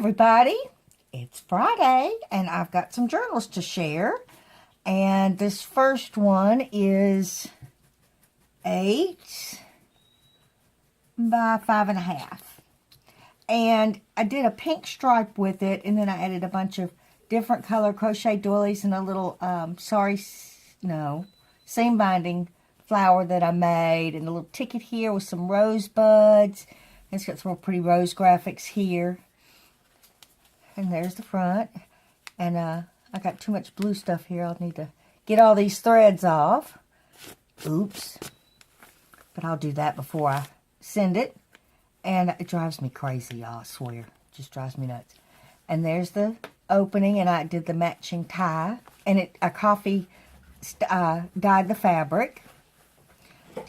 everybody, it's Friday and I've got some journals to share, and this first one is 8 by 5.5, and I did a pink stripe with it, and then I added a bunch of different color crochet doilies and a little seam binding flower that I made, and a little ticket here with some rosebuds. It's got some real pretty rose graphics here. And there's the front. And I got too much blue stuff here. I'll need to get all these threads off. Oops. But I'll do that before I send it. And it drives me crazy, y'all, I swear. It just drives me nuts. And there's the opening, and I did the matching tie. And I coffee dyed the fabric.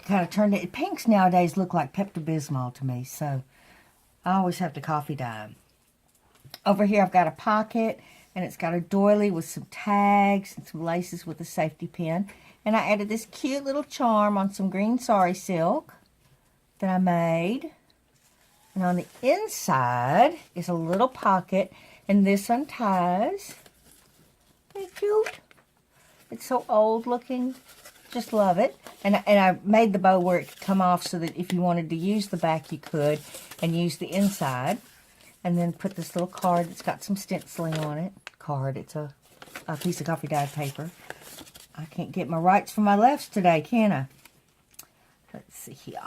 Kind of turned it. Pinks nowadays look like Pepto-Bismol to me, so I always have to coffee dye them. Over here I've got a pocket, and it's got a doily with some tags and some laces with a safety pin. And I added this cute little charm on some green sari silk that I made. And on the inside is a little pocket, and this unties. Isn't it cute? It's so old looking. Just love it. And I made the bow where it could come off so that if you wanted to use the back, you could, and use the inside. And then put this little card that's got some stenciling on it. It's a piece of coffee dyed paper. I can't get my rights from my lefts today, can I? Let's see here.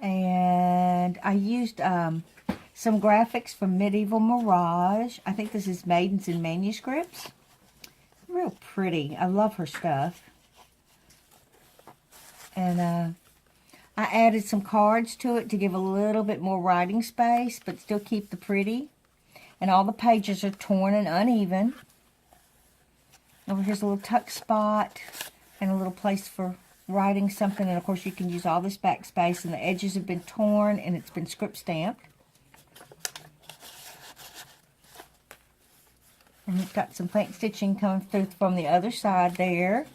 And I used some graphics from Medieval Mirage. I think this is Maidens in Manuscripts. Real pretty. I love her stuff. And I added some cards to it to give a little bit more writing space, but still keep the pretty. And all the pages are torn and uneven. Over here's a little tuck spot and a little place for writing something. And of course you can use all this backspace, and the edges have been torn and it's been script stamped. And it's got some paint stitching coming through from the other side there.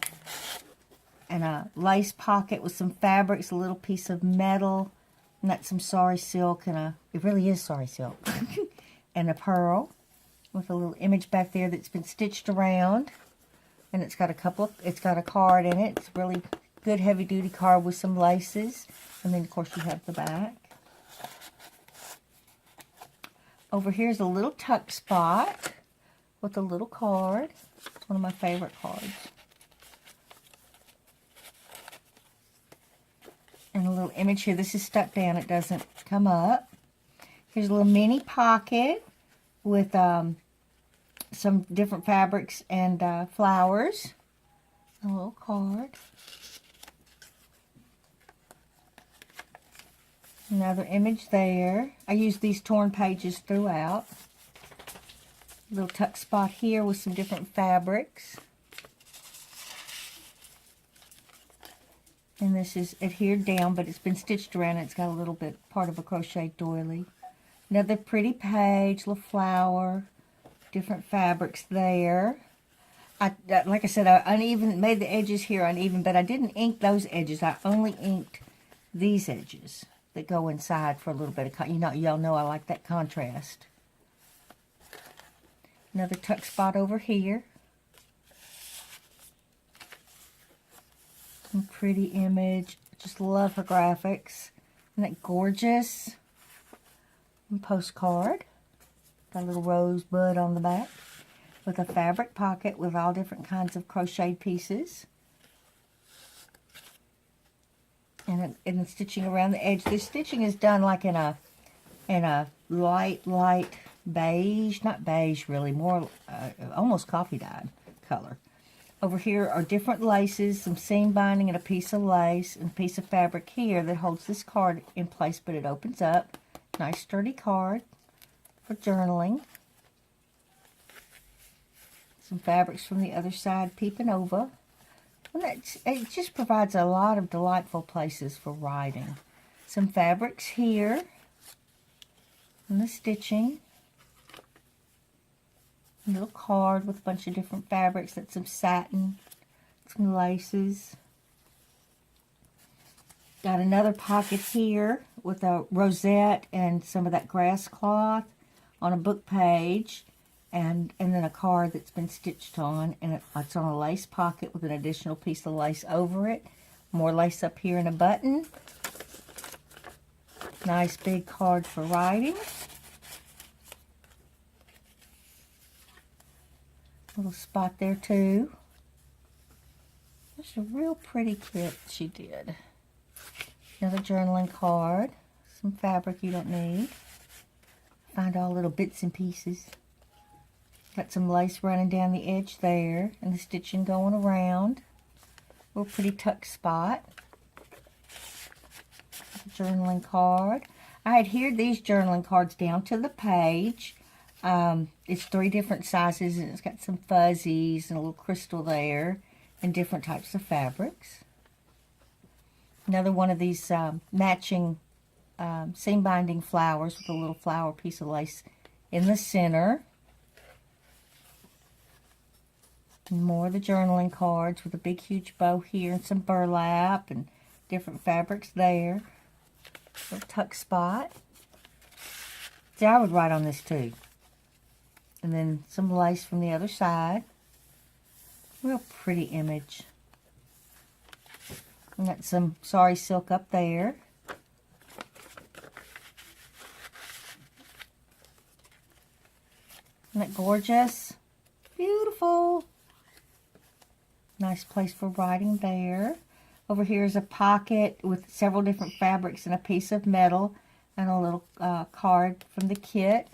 And a lace pocket with some fabrics, a little piece of metal. And that's some sari silk, and it really is sari silk. And a pearl with a little image back there that's been stitched around. And it's got it's got a card in it. It's a really good heavy duty card with some laces. And then of course you have the back. Over here's a little tuck spot with a little card. It's one of my favorite cards. And a little image here. This is stuck down. It doesn't come up. Here's a little mini pocket with some different fabrics and flowers. A little card. Another image there. I use these torn pages throughout. Little tuck spot here with some different fabrics. And this is adhered down, but it's been stitched around. It's got a little bit, part of a crochet doily. Another pretty page, little flower, different fabrics there. Like I said, I made the edges here uneven, but I didn't ink those edges. I only inked these edges that go inside for a little bit of, y'all know I like that contrast. Another tuck spot over here. Some pretty image. Just love her graphics. Isn't that gorgeous? And postcard. Got a little rosebud on the back. With a fabric pocket with all different kinds of crocheted pieces. And the stitching around the edge. This stitching is done like in a light beige, not beige really, more almost coffee dyed color. Over here are different laces, some seam binding and a piece of lace, and a piece of fabric here that holds this card in place, but it opens up. Nice sturdy card for journaling. Some fabrics from the other side peeping over. And it just provides a lot of delightful places for writing. Some fabrics here. And the stitching. A little card with a bunch of different fabrics. That's some satin, some laces. Got another pocket here with a rosette and some of that grass cloth on a book page, and then a card that's been stitched on, and it's on a lace pocket with an additional piece of lace over it. More lace up here and a button. Nice big card for writing. Little spot there too. Just a real pretty kit she did. Another journaling card. Some fabric you don't need. Find all little bits and pieces. Got some lace running down the edge there, and the stitching going around. Little pretty tuck spot. Journaling card. I adhered these journaling cards down to the page. It's 3 different sizes, and it's got some fuzzies and a little crystal there, and different types of fabrics. Another one of these matching seam binding flowers with a little flower piece of lace in the center. And more of the journaling cards with a big huge bow here and some burlap and different fabrics there. Little tuck spot. See, I would write on this too. And then some lace from the other side. Real pretty image. And got some sari silk up there. Isn't that gorgeous? Beautiful. Nice place for writing there. Over here is a pocket with several different fabrics and a piece of metal and a little card from the kit.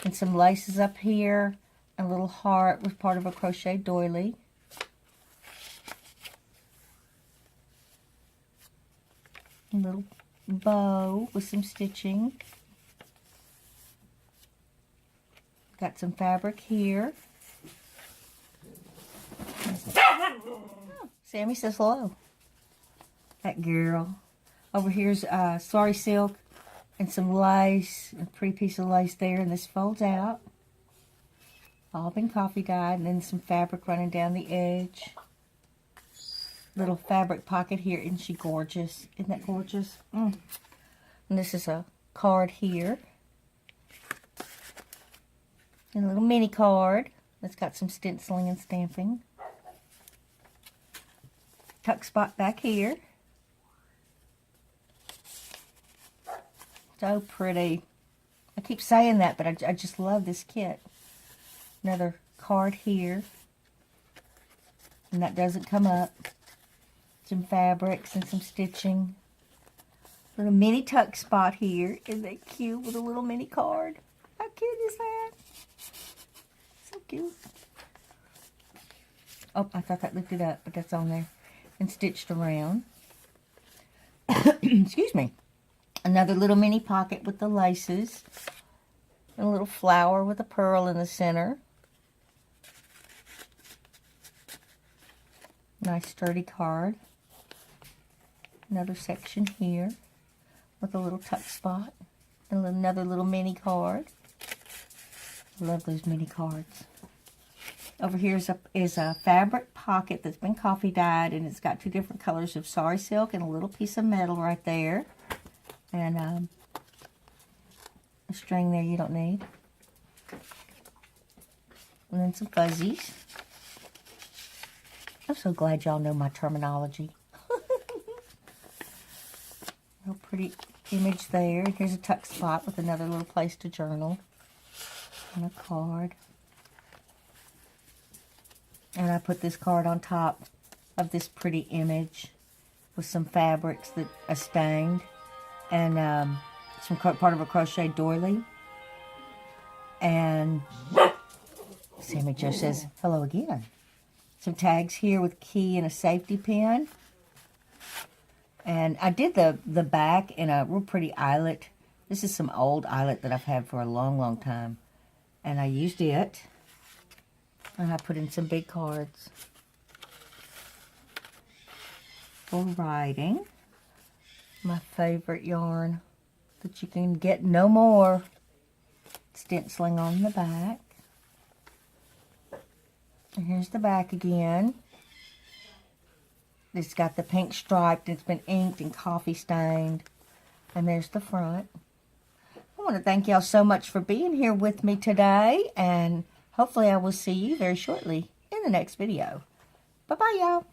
And some laces up here. A little heart with part of a crochet doily. A little bow with some stitching. Got some fabric here. Oh, Sammy says hello. That girl. Over here's sari silk and some lace. A pretty piece of lace there, and this folds out. All been coffee dyed, and then some fabric running down the edge. Little fabric pocket here. Isn't she gorgeous? Isn't that gorgeous? And this is a card here. And a little mini card that's got some stenciling and stamping. Tuck spot back here. So pretty. I keep saying that, but I just love this kit. Another card here. And that doesn't come up. Some fabrics and some stitching. Little mini tuck spot here. Isn't that cute with a little mini card? How cute is that? So cute. Oh, I thought that lifted up, but that's on there. And stitched around. Excuse me. Another little mini pocket with the laces. And a little flower with a pearl in the center. Nice sturdy card. Another section here with a little tuck spot. And another little mini card. I love those mini cards. Over here is a fabric pocket that's been coffee dyed, and it's got 2 different colors of sari silk and a little piece of metal right there. And a string there you don't need. And then some fuzzies. I'm so glad y'all know my terminology. Real pretty image there. Here's a tuck spot with another little place to journal. And a card. And I put this card on top of this pretty image with some fabrics that are stained. And some part of a crochet doily. And Sammy Joe says hello again. Some tags here with key and a safety pin. And I did the back in a real pretty eyelet. This is some old eyelet that I've had for a long, long time. And I used it. And I put in some big cards for writing. My favorite yarn that you can get no more. Stenciling on the back. And here's the back again. It's got the pink stripe. It's been inked and coffee stained. And there's the front. I want to thank y'all so much for being here with me today. And hopefully I will see you very shortly in the next video. Bye-bye, y'all.